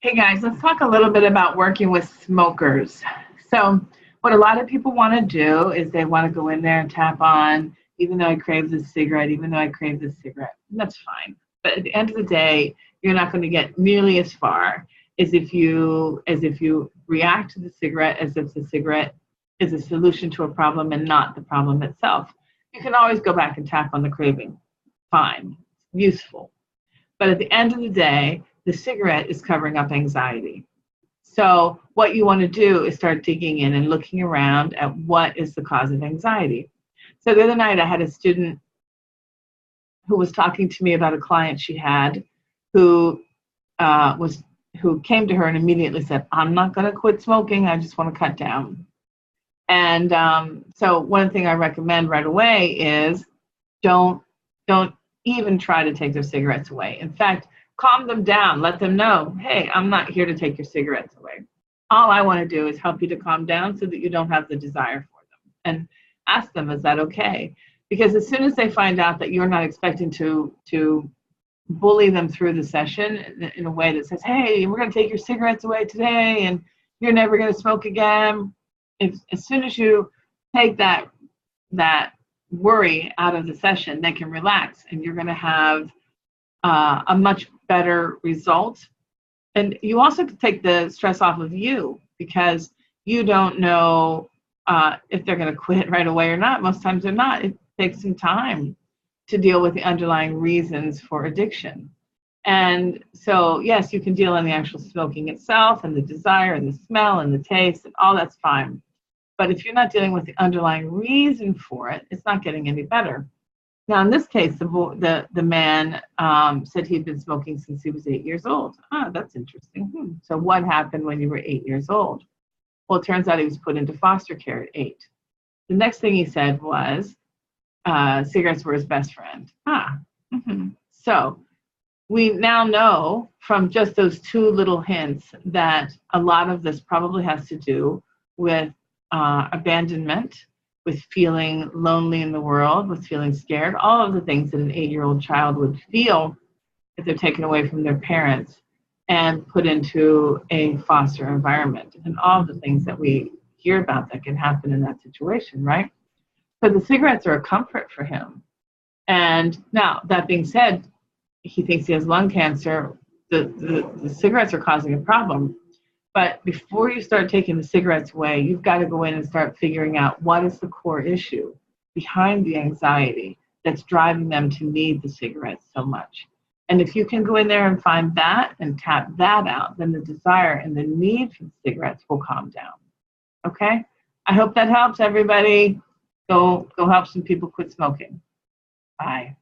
Hey guys, let's talk a little bit about working with smokers. So what a lot of people want to do is they want to go in there and tap on, even though I crave this cigarette, even though I crave this cigarette. And that's fine. But at the end of the day, you're not going to get nearly as far as if you react to the cigarette as if the cigarette is a solution to a problem and not the problem itself. You can always go back and tap on the craving. Fine. Useful. But at the end of the day, the cigarette is covering up anxiety. So what you want to do is start digging in and looking around at what is the cause of anxiety. So the other night I had a student who was talking to me about a client she had who came to her and immediately said, "I'm not going to quit smoking. I just want to cut down." And so one thing I recommend right away is don't even try to take their cigarettes away. In fact, calm them down. Let them know, hey, I'm not here to take your cigarettes away. All I want to do is help you to calm down so that you don't have the desire for them. And ask them, is that okay? Because as soon as they find out that you're not expecting to bully them through the session in a way that says, hey, we're going to take your cigarettes away today and you're never going to smoke again. As soon as you take that worry out of the session, they can relax and you're going to have a much better result. And you also can take the stress off of you because you don't know if they're going to quit right away or not. Most times they're not. It takes some time to deal with the underlying reasons for addiction. And so, yes, you can deal on the actual smoking itself and the desire and the smell and the taste and all that's fine. But if you're not dealing with the underlying reason for it, it's not getting any better. Now, in this case, the man said he'd been smoking since he was 8 years old. That's interesting. So what happened when you were 8 years old? Well, it turns out he was put into foster care at 8. The next thing he said was cigarettes were his best friend. So we now know from just those two little hints that a lot of this probably has to do with abandonment, with feeling lonely in the world, with feeling scared, all of the things that an 8-year-old child would feel if they're taken away from their parents and put into a foster environment, and all of the things that we hear about that can happen in that situation, right? So the cigarettes are a comfort for him. And now, that being said, he thinks he has lung cancer. The cigarettes are causing a problem. But before you start taking the cigarettes away, you've got to go in and start figuring out what is the core issue behind the anxiety that's driving them to need the cigarettes so much. And if you can go in there and find that and tap that out, then the desire and the need for the cigarettes will calm down. Okay? I hope that helps, everybody. Go help some people quit smoking. Bye.